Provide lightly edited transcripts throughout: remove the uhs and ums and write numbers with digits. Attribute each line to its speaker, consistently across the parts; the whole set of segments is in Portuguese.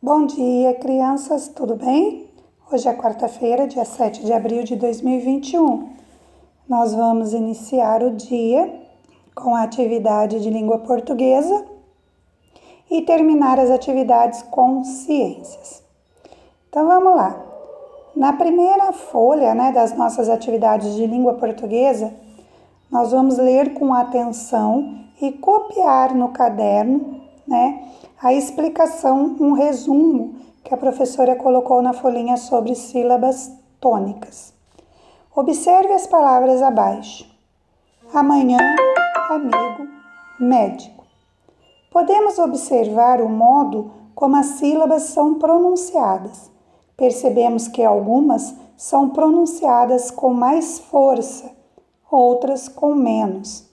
Speaker 1: Bom dia, crianças, tudo bem? Hoje é quarta-feira, dia 7 de abril de 2021. Nós vamos iniciar o dia com a atividade de língua portuguesa e terminar as atividades com ciências. Então vamos lá. Na primeira folha, das nossas atividades de língua portuguesa, nós vamos ler com atenção e copiar no caderno, a explicação, um resumo que a professora colocou na folhinha sobre sílabas tônicas. Observe as palavras abaixo. Amanhã, amigo, médico. Podemos observar o modo como as sílabas são pronunciadas. Percebemos que algumas são pronunciadas com mais força, outras com menos.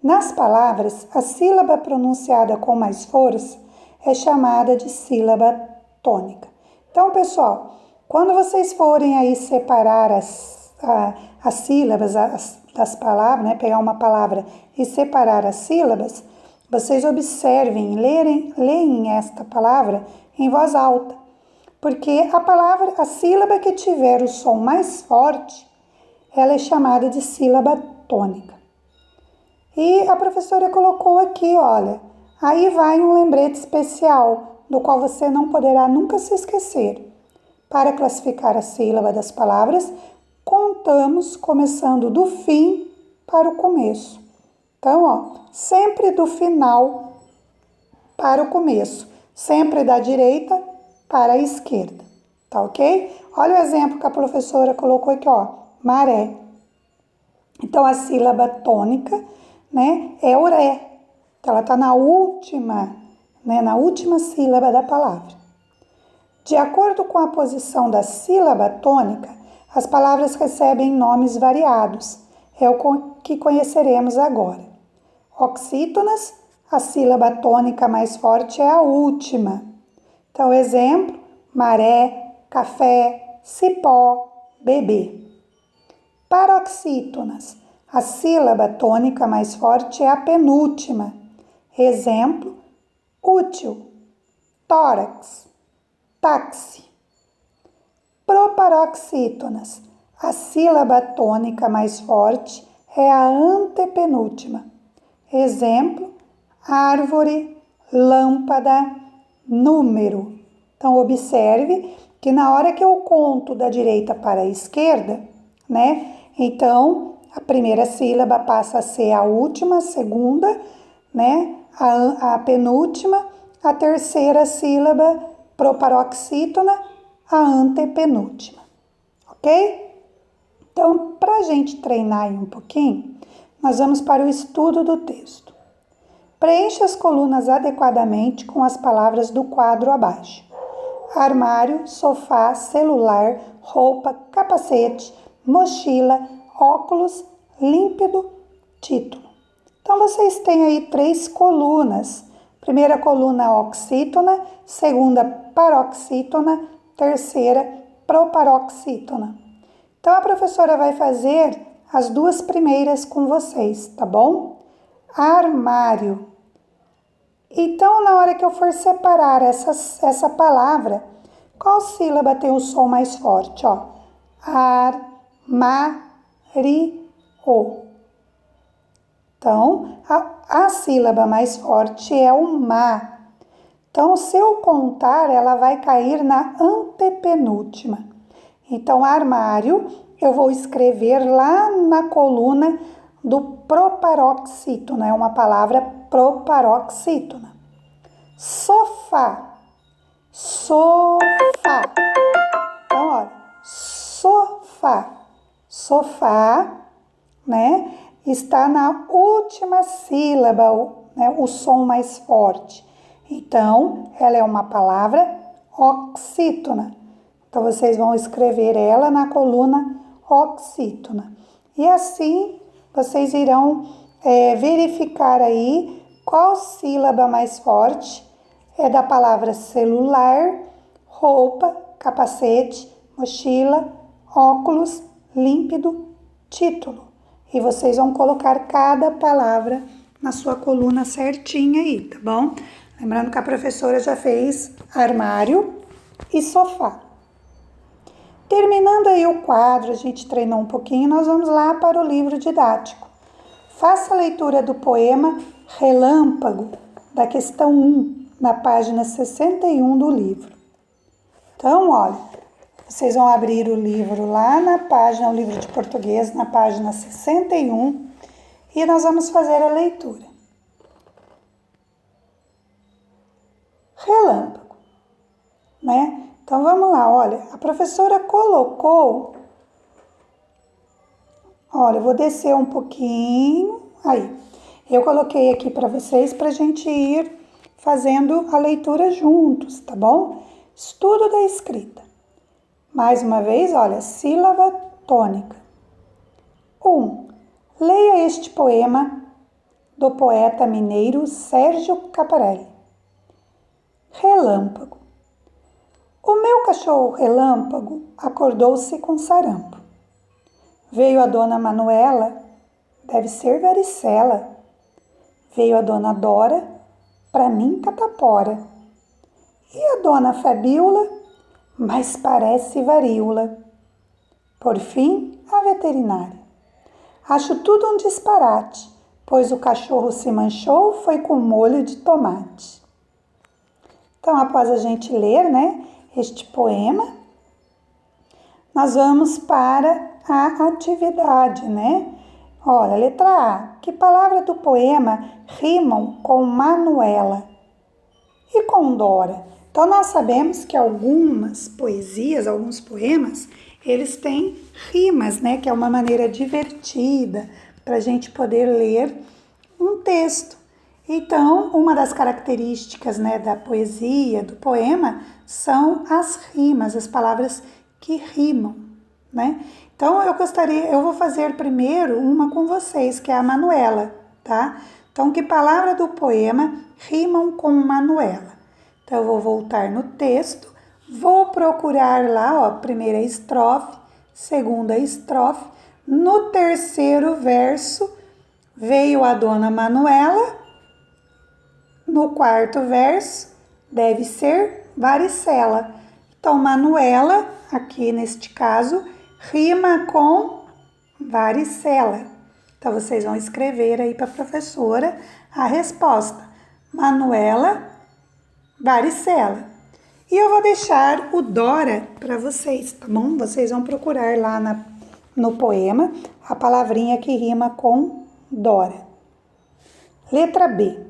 Speaker 1: Nas palavras, a sílaba pronunciada com mais força é chamada de sílaba tônica. Então, pessoal, quando vocês forem aí separar as sílabas das palavras, pegar uma palavra e separar as sílabas, vocês observem, leem esta palavra em voz alta, porque a sílaba que tiver o som mais forte, ela é chamada de sílaba tônica. E a professora colocou aqui, olha, aí vai um lembrete especial, do qual você não poderá nunca se esquecer. Para classificar a sílaba das palavras, contamos começando do fim para o começo. Então, sempre do final para o começo, sempre da direita para a esquerda, tá ok? Olha o exemplo que a professora colocou aqui, maré. Então, a sílaba tônica, é o ré. Então, ela está na última sílaba da palavra. De acordo com a posição da sílaba tônica, as palavras recebem nomes variados. É o que conheceremos agora. Oxítonas, a sílaba tônica mais forte é a última. Então, exemplo, maré, café, cipó, bebê. Paroxítonas, a sílaba tônica mais forte é a penúltima. Exemplo, útil, tórax, táxi. Proparoxítonas, a sílaba tônica mais forte é a antepenúltima. Exemplo, árvore, lâmpada, número. Então, observe que na hora que eu conto da direita para a esquerda, então, a primeira sílaba passa a ser a última, a segunda, a penúltima, a terceira sílaba, proparoxítona, a antepenúltima, ok? Então, para a gente treinar aí um pouquinho, nós vamos para o estudo do texto. Preencha as colunas adequadamente com as palavras do quadro abaixo. Armário, sofá, celular, roupa, capacete, mochila, óculos, límpido, título. Então, vocês têm aí 3 colunas. Primeira coluna oxítona, segunda paroxítona, terceira proparoxítona. Então, a professora vai fazer as 2 primeiras com vocês, tá bom? Armário. Então, na hora que eu for separar essa palavra, qual sílaba tem o som mais forte? Armário. Então, a sílaba mais forte é o má. Então, se eu contar, ela vai cair na antepenúltima. Então, armário, eu vou escrever lá na coluna do proparoxítona, é uma palavra proparoxítona. Sofá. Então, olha, sofá. Sofá, está na última sílaba, o som mais forte. Então, ela é uma palavra oxítona. Então, vocês vão escrever ela na coluna oxítona. E assim, vocês irão verificar aí qual sílaba mais forte é da palavra celular, roupa, capacete, mochila, óculos, límpido, título. E vocês vão colocar cada palavra na sua coluna certinha aí, tá bom? Lembrando que a professora já fez armário e sofá. Terminando aí o quadro, a gente treinou um pouquinho, nós vamos lá para o livro didático. Faça a leitura do poema Relâmpago, da questão 1, na página 61 do livro. Então, olha, vocês vão abrir o livro lá na página, o livro de português, na página 61, e nós vamos fazer a leitura. Relâmpago, né? Então, vamos lá, olha, a professora colocou, olha, eu vou descer um pouquinho, aí, eu coloquei aqui para vocês para a gente ir fazendo a leitura juntos, tá bom? Estudo da escrita. Mais uma vez, olha, sílaba tônica. 1. Leia este poema do poeta mineiro Sérgio Caparelli. Relâmpago. O meu cachorro Relâmpago acordou-se com sarampo. Veio a dona Manuela, deve ser varicela. Veio a dona Dora, pra mim catapora. E a dona Fabiola, mas parece varíola. Por fim, a veterinária. Acho tudo um disparate, pois o cachorro se manchou foi com molho de tomate. Então, após a gente ler, né, este poema, nós vamos para a atividade, né? Olha, letra A. Que palavra do poema rimam com Manuela e com Dora? Então, nós sabemos que algumas poesias, alguns poemas, eles têm rimas, né? Que é uma maneira divertida para a gente poder ler um texto. Então, uma das características, né, da poesia, do poema, são as rimas, as palavras que rimam, né? Então, eu vou fazer primeiro uma com vocês, que é a Manuela, tá? Então, que palavra do poema rimam com Manuela? Então, eu vou voltar no texto, vou procurar lá, ó, primeira estrofe, segunda estrofe. No terceiro verso, veio a dona Manuela. No quarto verso, deve ser varicela. Então, Manuela, aqui neste caso, rima com varicela. Então, vocês vão escrever aí para a professora a resposta. Manuela, varicela. E eu vou deixar o Dora para vocês, tá bom? Vocês vão procurar lá no poema a palavrinha que rima com Dora. Letra B.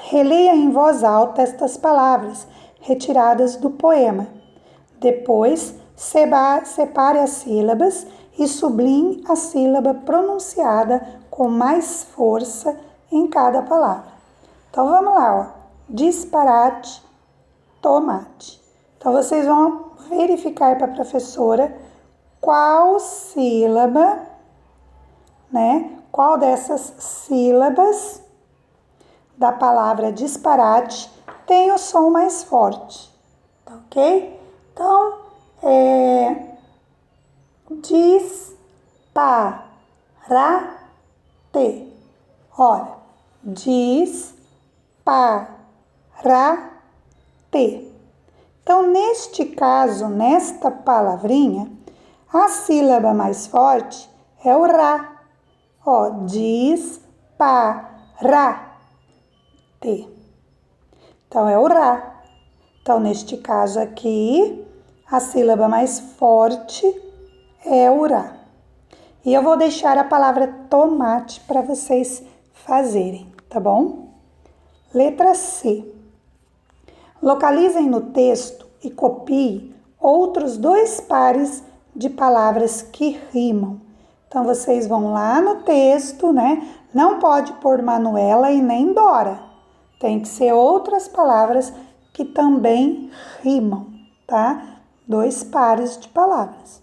Speaker 1: Releia em voz alta estas palavras retiradas do poema. Depois, separe as sílabas e sublinhe a sílaba pronunciada com mais força em cada palavra. Então, vamos lá, ó. Disparate, tomate. Então, vocês vão verificar para a professora qual sílaba, né? Qual dessas sílabas da palavra disparate tem o som mais forte, tá ok? Então, disparate. Olha, disparate. Então, neste caso, nesta palavrinha, a sílaba mais forte é o Rá. Ó, disparate. Então, é o Rá. Então, neste caso aqui, a sílaba mais forte é o Rá. E eu vou deixar a palavra tomate para vocês fazerem, tá bom? Letra C. Localizem no texto e copie outros 2 pares de palavras que rimam. Então, vocês vão lá no texto, né? Não pode pôr Manuela e nem Dora. Tem que ser outras palavras que também rimam, tá? 2 pares de palavras.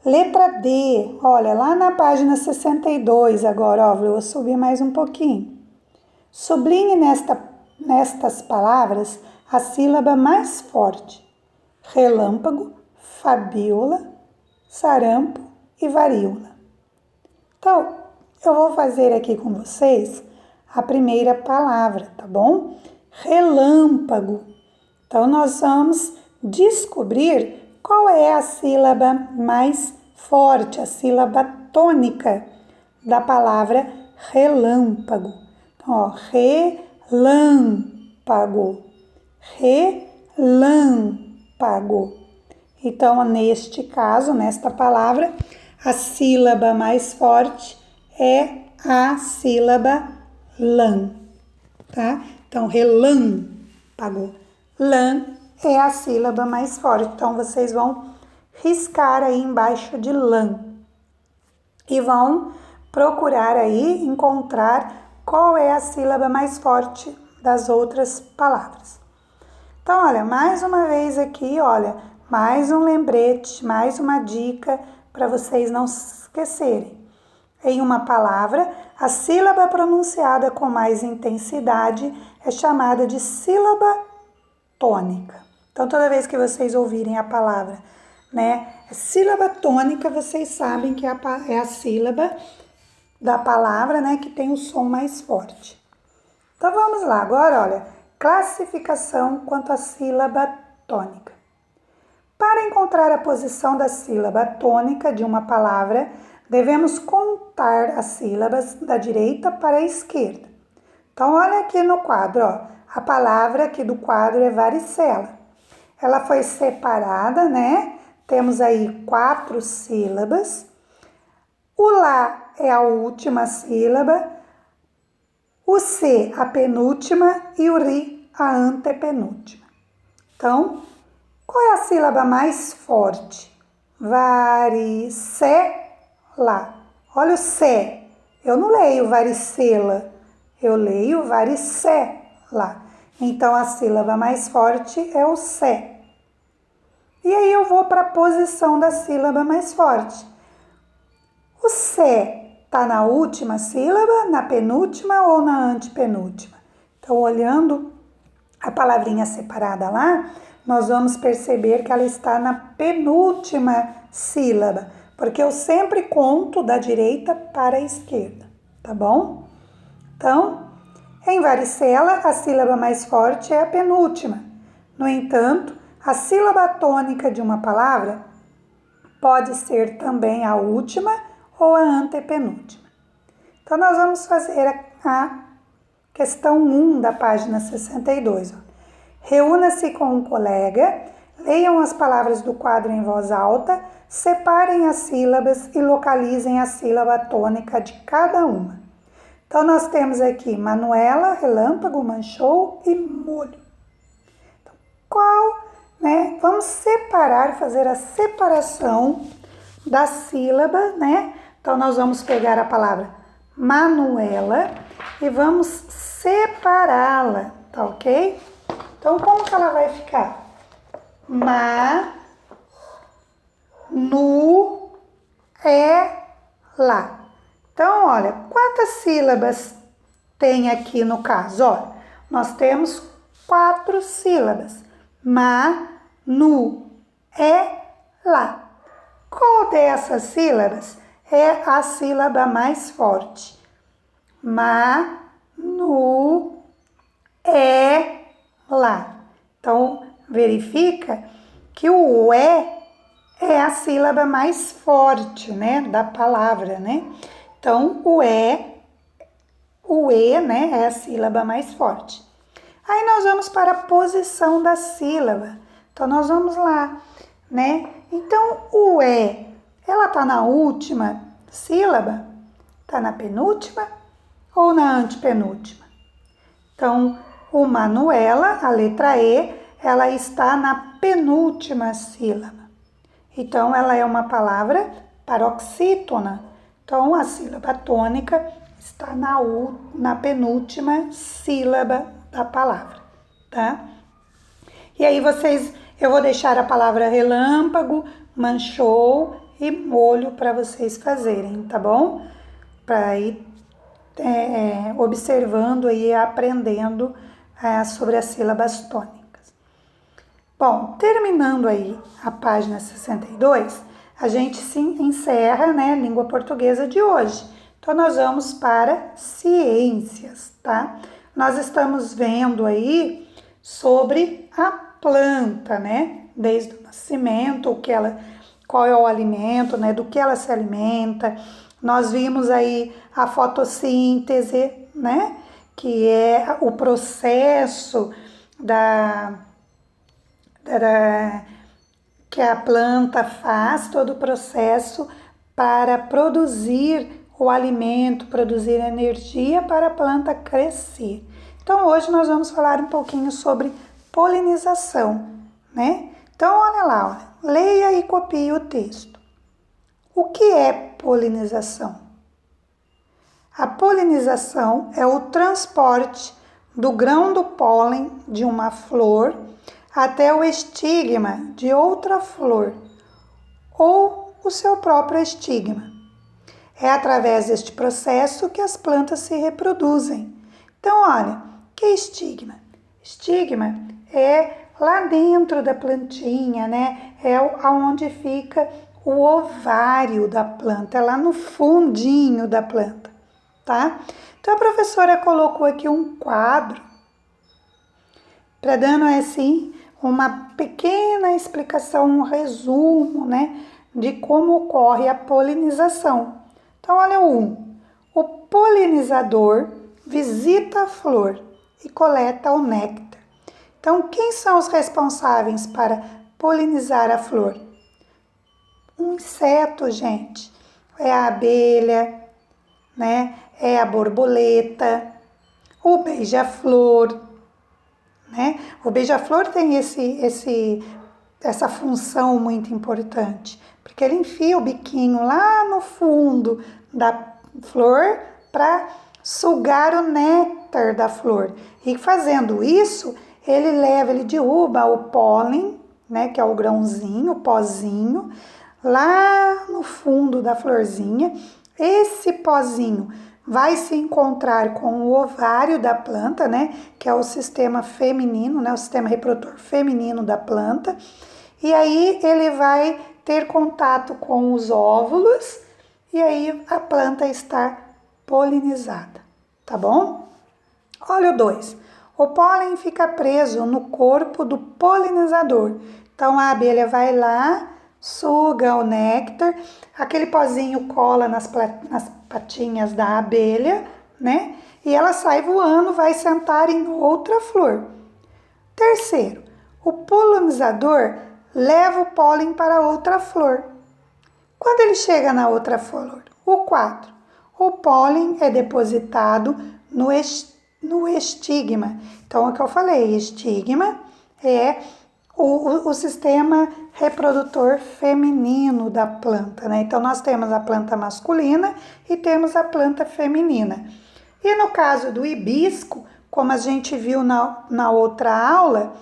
Speaker 1: Letra D, olha, lá na página 62 agora, ó, vou subir mais um pouquinho. Sublinhe nestas palavras a sílaba mais forte. Relâmpago, fabiola, sarampo e varíola. Então, eu vou fazer aqui com vocês a primeira palavra, tá bom? Relâmpago. Então, nós vamos descobrir qual é a sílaba mais forte, a sílaba tônica da palavra relâmpago. Então, ó, relâmpago, relâmpago. Então, neste caso, nesta palavra, a sílaba mais forte é a sílaba lã, tá? Então, relâmpago. Lã é a sílaba mais forte. Então, vocês vão riscar aí embaixo de lã e vão procurar aí encontrar qual é a sílaba mais forte das outras palavras. Então, olha, mais uma vez aqui, olha, mais um lembrete, mais uma dica para vocês não se esquecerem. Em uma palavra, a sílaba pronunciada com mais intensidade é chamada de sílaba tônica. Então, toda vez que vocês ouvirem a palavra, né, sílaba tônica, vocês sabem que é a sílaba da palavra, né, que tem o som mais forte. Então, vamos lá. Agora, olha, classificação quanto à sílaba tônica. Para encontrar a posição da sílaba tônica de uma palavra, devemos contar as sílabas da direita para a esquerda. Então, olha aqui no quadro, ó, a palavra aqui do quadro é varicela. Ela foi separada, né? Temos aí 4 sílabas. O lá é a última sílaba, o C a penúltima e o ri a antepenúltima. Então, qual é a sílaba mais forte? Varicela. Olha o sé. Eu não leio varicela, eu leio varicela. Então, a sílaba mais forte é o sé. E aí eu vou para a posição da sílaba mais forte. O sé está na última sílaba, na penúltima ou na antepenúltima? Então, olhando a palavrinha separada lá, nós vamos perceber que ela está na penúltima sílaba, porque eu sempre conto da direita para a esquerda, tá bom? Então, em varicela, a sílaba mais forte é a penúltima. No entanto, a sílaba tônica de uma palavra pode ser também a última ou a antepenúltima. Então, nós vamos fazer a questão 1 da página 62. Reúna-se com um colega, leiam as palavras do quadro em voz alta, separem as sílabas e localizem a sílaba tônica de cada uma. Então, nós temos aqui Manuela, relâmpago, manchou e molho. Então, né? Vamos separar, fazer a separação da sílaba, né? Então, nós vamos pegar a palavra Manuela e vamos separá-la, tá ok? Então, como que ela vai ficar? Ma-nu-e-la. Então, olha, quantas sílabas tem aqui no caso? Olha, nós temos 4 sílabas. Ma-nu-e-la. Qual dessas sílabas é a sílaba mais forte? Ma-nu-e-la. Então, verifica que o E é a sílaba mais forte, né, da palavra, né? Então, o E, né, é a sílaba mais forte. Aí nós vamos para a posição da sílaba. Então, nós vamos lá, né? Então, o E, ela tá na última sílaba? Tá na penúltima ou na antepenúltima? Então, o Manuela, a letra E, ela está na penúltima sílaba. Então, ela é uma palavra paroxítona. Então, a sílaba tônica está na penúltima sílaba da palavra, tá? E aí eu vou deixar a palavra relâmpago, manchou e molho para vocês fazerem, tá bom? Para ir observando e aprendendo sobre as sílabas tônicas. Bom, terminando aí a página 62, a gente se encerra, né, língua portuguesa de hoje. Então, nós vamos para ciências, tá? Nós estamos vendo aí sobre a planta, né? Desde o nascimento, qual é o alimento, né? Do que ela se alimenta. Nós vimos aí a fotossíntese, né? Que é o processo que a planta faz, todo o processo para produzir o alimento, produzir energia para a planta crescer. Então, hoje nós vamos falar um pouquinho sobre polinização, né? Então, olha lá, olha, leia e copie o texto. O que é polinização? A polinização é o transporte do grão do pólen de uma flor até o estigma de outra flor ou o seu próprio estigma. É através deste processo que as plantas se reproduzem. Então, olha, que estigma? Estigma é lá dentro da plantinha, né? É onde fica o ovário da planta, é lá no fundinho da planta, tá? Então, a professora colocou aqui um quadro para dando assim uma pequena explicação, um resumo, né, de como ocorre a polinização. Então, olha o 1. O polinizador visita a flor e coleta o néctar. Então, quem são os responsáveis para polinizar a flor? Um inseto, gente. É a abelha, né? É a borboleta, o beija-flor, né? O beija-flor tem essa função muito importante, porque ele enfia o biquinho lá no fundo da flor para sugar o néctar da flor. E fazendo isso, ele derruba o pólen, né, que é o grãozinho, o pozinho, lá no fundo da florzinha. Esse pozinho vai se encontrar com o ovário da planta, né, que é o sistema feminino, né, o sistema reprodutor feminino da planta. E aí ele vai ter contato com os óvulos e aí a planta está polinizada, tá bom? Olha o 2. O pólen fica preso no corpo do polinizador. Então a abelha vai lá, suga o néctar, aquele pozinho cola nas patinhas da abelha, né? E ela sai voando, vai sentar em outra flor. Terceiro, o polinizador leva o pólen para outra flor. Quando ele chega na outra flor, o 4, o pólen é depositado no estigma. Então, é o que eu falei, estigma é o sistema reprodutor feminino da planta, né? Então, nós temos a planta masculina e temos a planta feminina. E no caso do hibisco, como a gente viu na outra aula,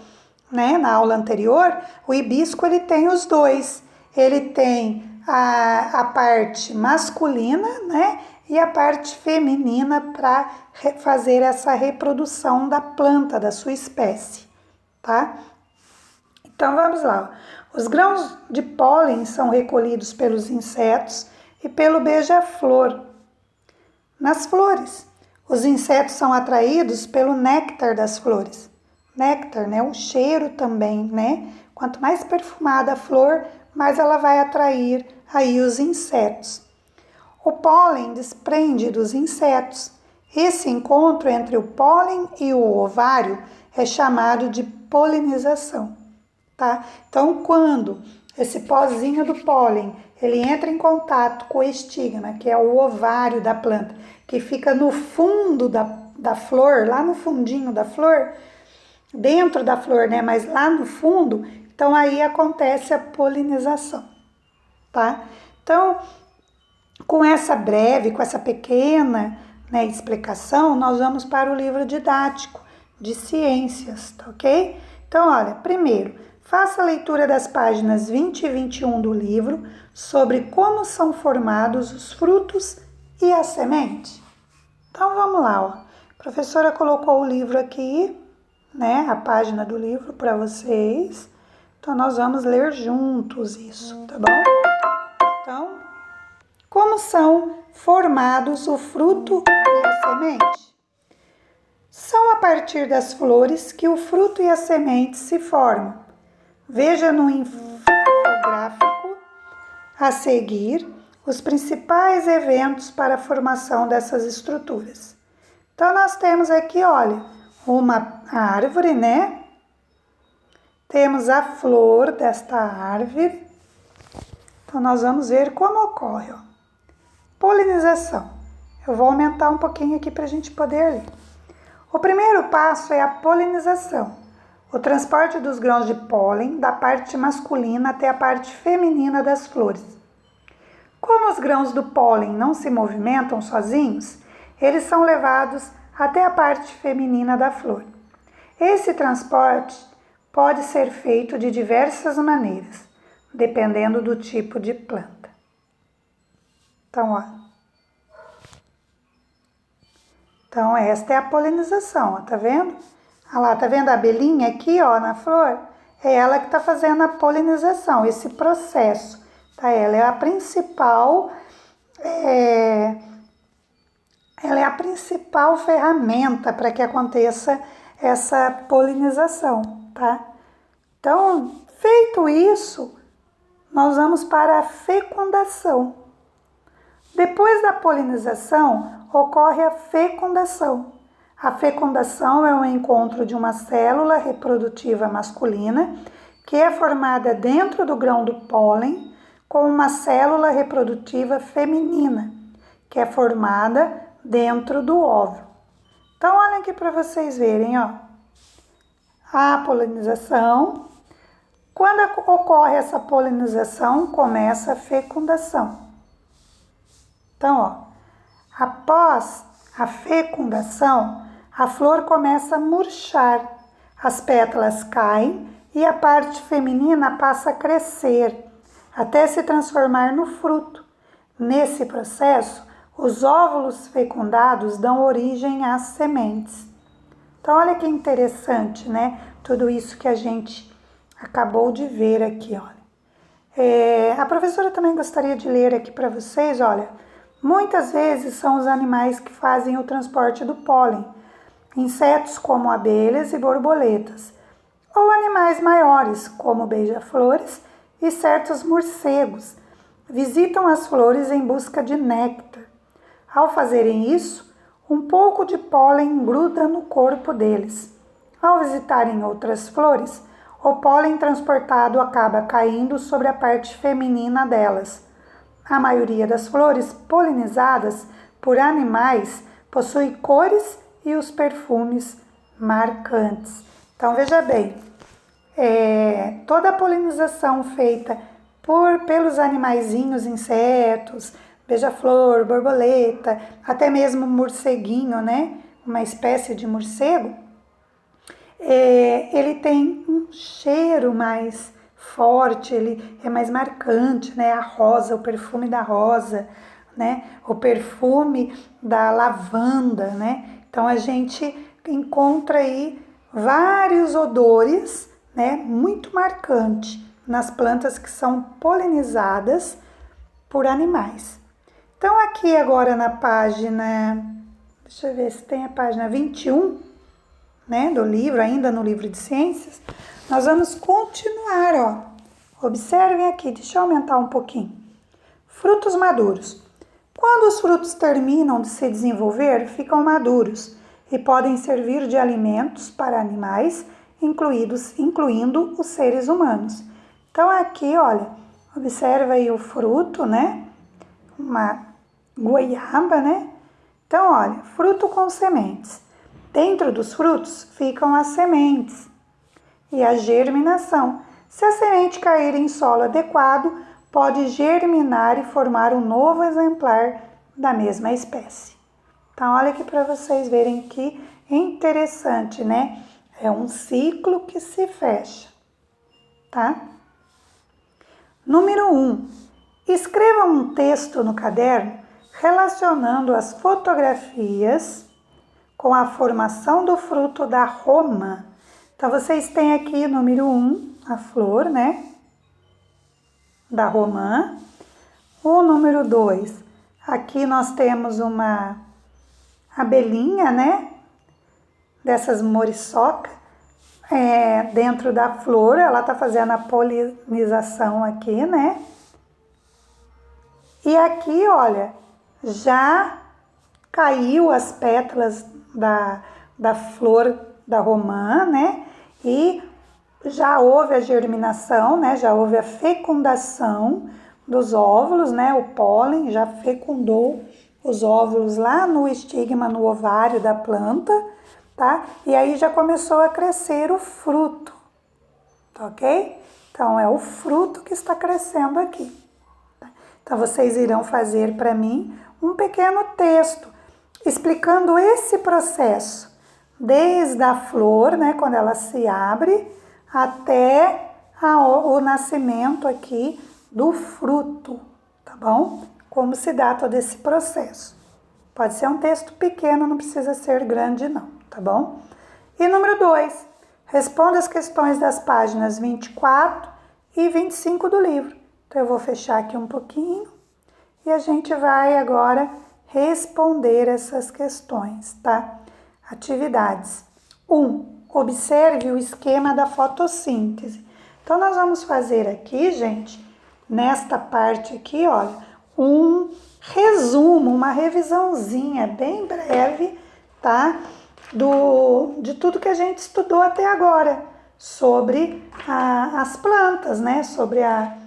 Speaker 1: né, na aula anterior, o hibisco ele tem os dois. Ele tem a parte masculina, né, e a parte feminina para fazer essa reprodução da planta, da sua espécie, tá? Então vamos lá. Os grãos de pólen são recolhidos pelos insetos e pelo beija-flor nas flores. Os insetos são atraídos pelo néctar das flores. Néctar, né? O cheiro também, né? Quanto mais perfumada a flor, mais ela vai atrair aí os insetos. O pólen desprende dos insetos. Esse encontro entre o pólen e o ovário é chamado de polinização, tá? Então, quando esse pozinho do pólen, ele entra em contato com o estigma, que é o ovário da planta, que fica no fundo da flor, lá no fundinho da flor, dentro da flor, né? Mas lá no fundo, então aí acontece a polinização, tá? Então, com essa pequena, né, explicação, nós vamos para o livro didático de ciências, tá ok? Então, olha, primeiro, faça a leitura das páginas 20 e 21 do livro sobre como são formados os frutos e a semente. Então, vamos lá, ó. A professora colocou o livro aqui, né, a página do livro para vocês. Então, nós vamos ler juntos isso, tá bom? Então, como são formados o fruto e a semente? São a partir das flores que o fruto e a semente se formam. Veja no infográfico a seguir os principais eventos para a formação dessas estruturas. Então, nós temos aqui, olha, uma árvore, né? Temos a flor desta árvore. Então, nós vamos ver como ocorre, ó. Polinização. Eu vou aumentar um pouquinho aqui para a gente poder ler. O primeiro passo é a polinização, o transporte dos grãos de pólen da parte masculina até a parte feminina das flores. Como os grãos do pólen não se movimentam sozinhos, eles são levados até a parte feminina da flor. Esse transporte pode ser feito de diversas maneiras, dependendo do tipo de planta. Então, ó. Então, esta é a polinização, ó, tá vendo? Olha lá, tá vendo a abelhinha aqui, ó, na flor? É ela que tá fazendo a polinização, esse processo, tá? Ela é a principal ferramenta para que aconteça essa polinização, tá? Então, feito isso, nós vamos para a fecundação. Depois da polinização, ocorre a fecundação. A fecundação é o encontro de uma célula reprodutiva masculina que é formada dentro do grão do pólen com uma célula reprodutiva feminina que é formada dentro do óvulo. Então, olha aqui para vocês verem, ó. A polinização. Quando ocorre essa polinização, começa a fecundação. Então, ó, após a fecundação, a flor começa a murchar, as pétalas caem e a parte feminina passa a crescer, até se transformar no fruto. Nesse processo, os óvulos fecundados dão origem às sementes. Então, olha que interessante, né? Tudo isso que a gente acabou de ver aqui, olha. A professora também gostaria de ler aqui para vocês, olha. Muitas vezes são os animais que fazem o transporte do pólen, insetos como abelhas e borboletas, ou animais maiores, como beija-flores e certos morcegos, visitam as flores em busca de néctar. Ao fazerem isso, um pouco de pólen gruda no corpo deles. Ao visitarem outras flores, o pólen transportado acaba caindo sobre a parte feminina delas. A maioria das flores polinizadas por animais possui cores e os perfumes marcantes. Então, veja bem, toda a polinização feita pelos animaizinhos, insetos, beija-flor, borboleta, até mesmo morceguinho, né? Uma espécie de morcego, ele tem um cheiro mais forte, ele é mais marcante, né? A rosa, o perfume da rosa, né? O perfume da lavanda, né? Então a gente encontra aí vários odores, né? Muito marcante nas plantas que são polinizadas por animais. Então aqui agora na página, deixa eu ver se tem a página 21, né, do livro, ainda no livro de ciências, nós vamos continuar, ó. Observem aqui, deixa eu aumentar um pouquinho. Frutos maduros. Quando os frutos terminam de se desenvolver, ficam maduros e podem servir de alimentos para animais, incluindo os seres humanos. Então aqui, olha, observa aí o fruto, né? Uma goiaba, né? Então, olha, fruto com sementes. Dentro dos frutos ficam as sementes e a germinação. Se a semente cair em solo adequado, pode germinar e formar um novo exemplar da mesma espécie. Então, olha aqui para vocês verem que interessante, né? É um ciclo que se fecha, tá? Número 1. Escreva um texto no caderno relacionando as fotografias com a formação do fruto da romã. Então, vocês têm aqui, número 1, a flor, né? Da romã. O número 2, Aqui nós temos uma abelhinha, né? Dessas muriçoca, dentro da flor, ela tá fazendo a polinização aqui, né? E aqui, olha, já caiu as pétalas da flor da romã, né? E já houve a germinação, né? Já houve a fecundação dos óvulos, né? O pólen já fecundou os óvulos lá no estigma, no ovário da planta, tá? E aí já começou a crescer o fruto, tá ok? Então, é o fruto que está crescendo aqui. Tá? Então, vocês irão fazer para mim um pequeno texto explicando esse processo, desde a flor, né, quando ela se abre, até o nascimento aqui do fruto, tá bom? Como se dá todo esse processo. Pode ser um texto pequeno, não precisa ser grande não, tá bom? E número 2, responda as questões das páginas 24 e 25 do livro. Então eu vou fechar aqui um pouquinho e a gente vai agora responder essas questões, tá? Atividades. 1. Observe o esquema da fotossíntese. Então, nós vamos fazer aqui, gente, nesta parte aqui, olha, um resumo, uma revisãozinha bem breve, tá? De tudo que a gente estudou até agora sobre as plantas, né? Sobre a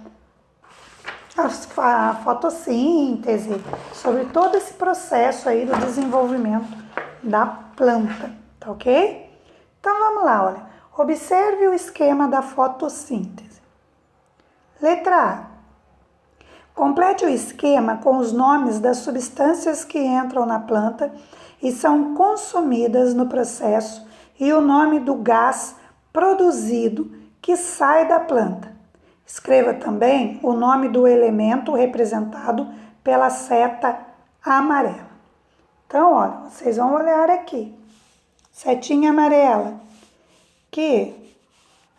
Speaker 1: fotossíntese, sobre todo esse processo aí do desenvolvimento da planta, tá ok? Então vamos lá, olha. Observe o esquema da fotossíntese. Letra A. Complete o esquema com os nomes das substâncias que entram na planta e são consumidas no processo e o nome do gás produzido que sai da planta. Escreva também o nome do elemento representado pela seta amarela. Então, olha, vocês vão olhar aqui. Setinha amarela, que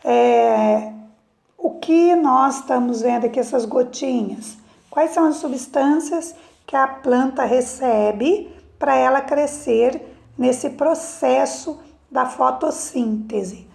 Speaker 1: é o que nós estamos vendo aqui, essas gotinhas. Quais são as substâncias que a planta recebe para ela crescer nesse processo da fotossíntese?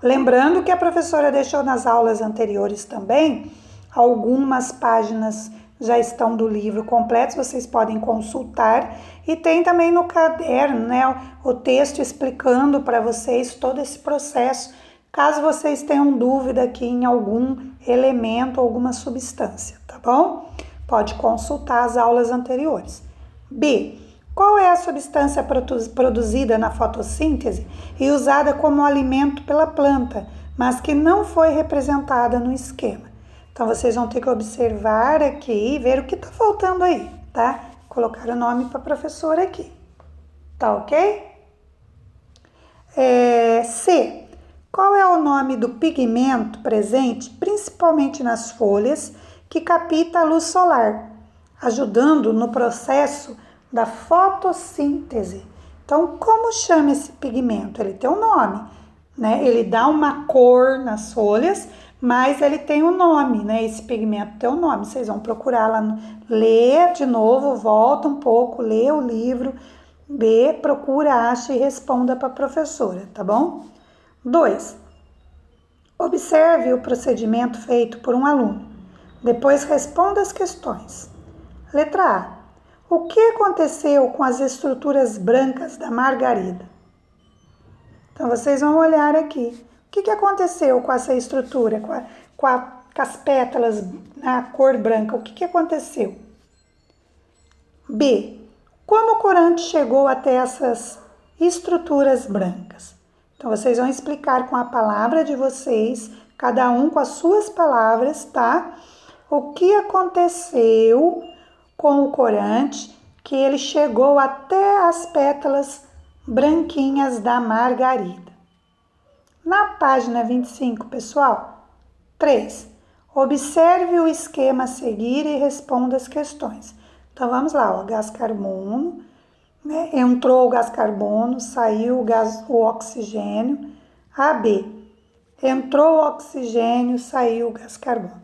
Speaker 1: Lembrando que a professora deixou nas aulas anteriores também, algumas páginas já estão do livro completo, vocês podem consultar. E tem também no caderno, né, o texto explicando para vocês todo esse processo, caso vocês tenham dúvida aqui em algum elemento, alguma substância, tá bom? Pode consultar as aulas anteriores. B. Qual é a substância produzida na fotossíntese e usada como alimento pela planta, mas que não foi representada no esquema? Então, vocês vão ter que observar aqui e ver o que está faltando aí, tá? Colocar o nome para a professora aqui. Tá ok? C. Qual é o nome do pigmento presente, principalmente nas folhas, que capta a luz solar, ajudando no processo da fotossíntese? Então, como chama esse pigmento? Ele tem um nome, né? Ele dá uma cor nas folhas, mas ele tem um nome, né? Esse pigmento tem um nome. Vocês vão procurar lá, ler de novo, volta um pouco, lê o livro, procura, acha e responda para a professora, tá bom? 2. Observe o procedimento feito por um aluno. Depois responda as questões. Letra A. O que aconteceu com as estruturas brancas da margarida? Então, vocês vão olhar aqui. O que aconteceu com essa estrutura, com as pétalas na cor branca? O que aconteceu? B. Como o corante chegou até essas estruturas brancas? Então, vocês vão explicar com a palavra de vocês, cada um com as suas palavras, tá? O que aconteceu com o corante que ele chegou até as pétalas branquinhas da margarida. Na página 25, pessoal. 3. Observe o esquema a seguir e responda as questões. Então, vamos lá, ó, gás carbono, né? Entrou o gás carbono, saiu o oxigênio. AB. Entrou o oxigênio, saiu o gás carbono.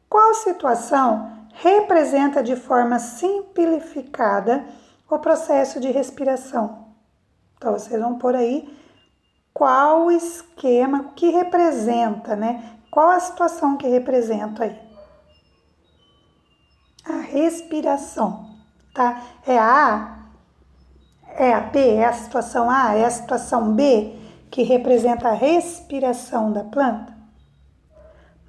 Speaker 1: Qual situação representa de forma simplificada o processo de respiração. Então, vocês vão pôr aí qual o esquema, o que representa, né? Qual a situação que representa aí? A respiração, tá? É a A, é a B, é a situação A, é a situação B que representa a respiração da planta?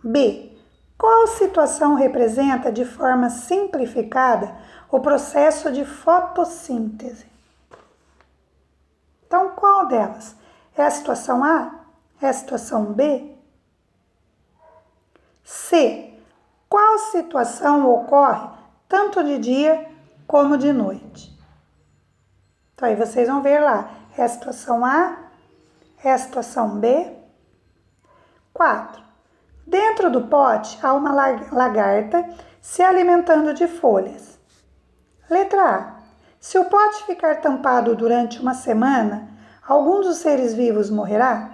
Speaker 1: B. Qual situação representa de forma simplificada o processo de fotossíntese? Então, qual delas? É a situação A? É a situação B? C. Qual situação ocorre tanto de dia como de noite? Então, aí vocês vão ver lá. É a situação A? É a situação B? 4. Dentro do pote há uma lagarta se alimentando de folhas. Letra A. Se o pote ficar tampado durante uma semana, algum dos seres vivos morrerá?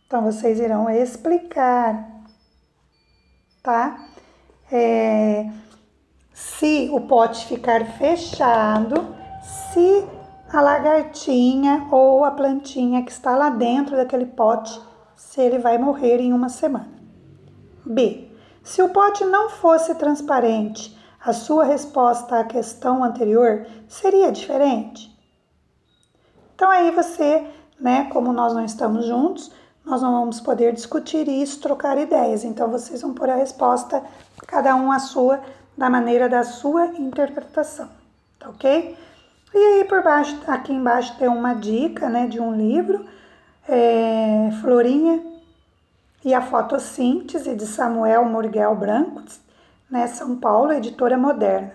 Speaker 1: Então, vocês irão explicar, tá? Se o pote ficar fechado, se a lagartinha ou a plantinha que está lá dentro daquele pote, se ele vai morrer em uma semana. B. Se o pote não fosse transparente, a sua resposta à questão anterior seria diferente? Então aí você, né, como nós não estamos juntos, nós não vamos poder discutir isso, trocar ideias. Então vocês vão pôr a resposta, cada um a sua, da maneira da sua interpretação, tá ok? E aí por baixo, aqui embaixo tem uma dica, né, de um livro, Florinha e a Fotossíntese, de Samuel Murguel Brancos, né, São Paulo, editora Moderna.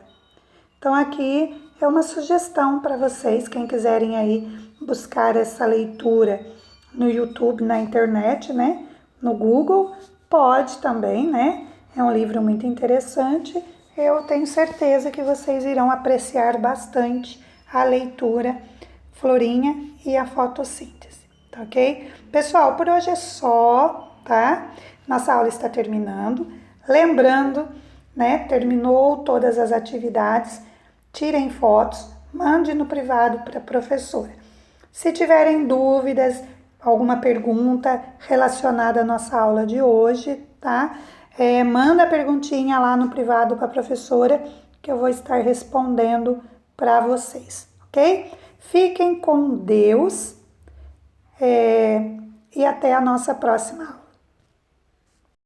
Speaker 1: Então aqui é uma sugestão para vocês, quem quiserem aí buscar essa leitura no YouTube, na internet, né, no Google, pode também, né, é um livro muito interessante, eu tenho certeza que vocês irão apreciar bastante a leitura Florinha e a Fotossíntese, tá ok? Pessoal, por hoje é só, tá? Nossa aula está terminando. Lembrando, né, terminou todas as atividades, tirem fotos, mande no privado para a professora. Se tiverem dúvidas, alguma pergunta relacionada à nossa aula de hoje, tá? Manda a perguntinha lá no privado para a professora que eu vou estar respondendo para vocês, ok? Fiquem com Deus e até a nossa próxima aula.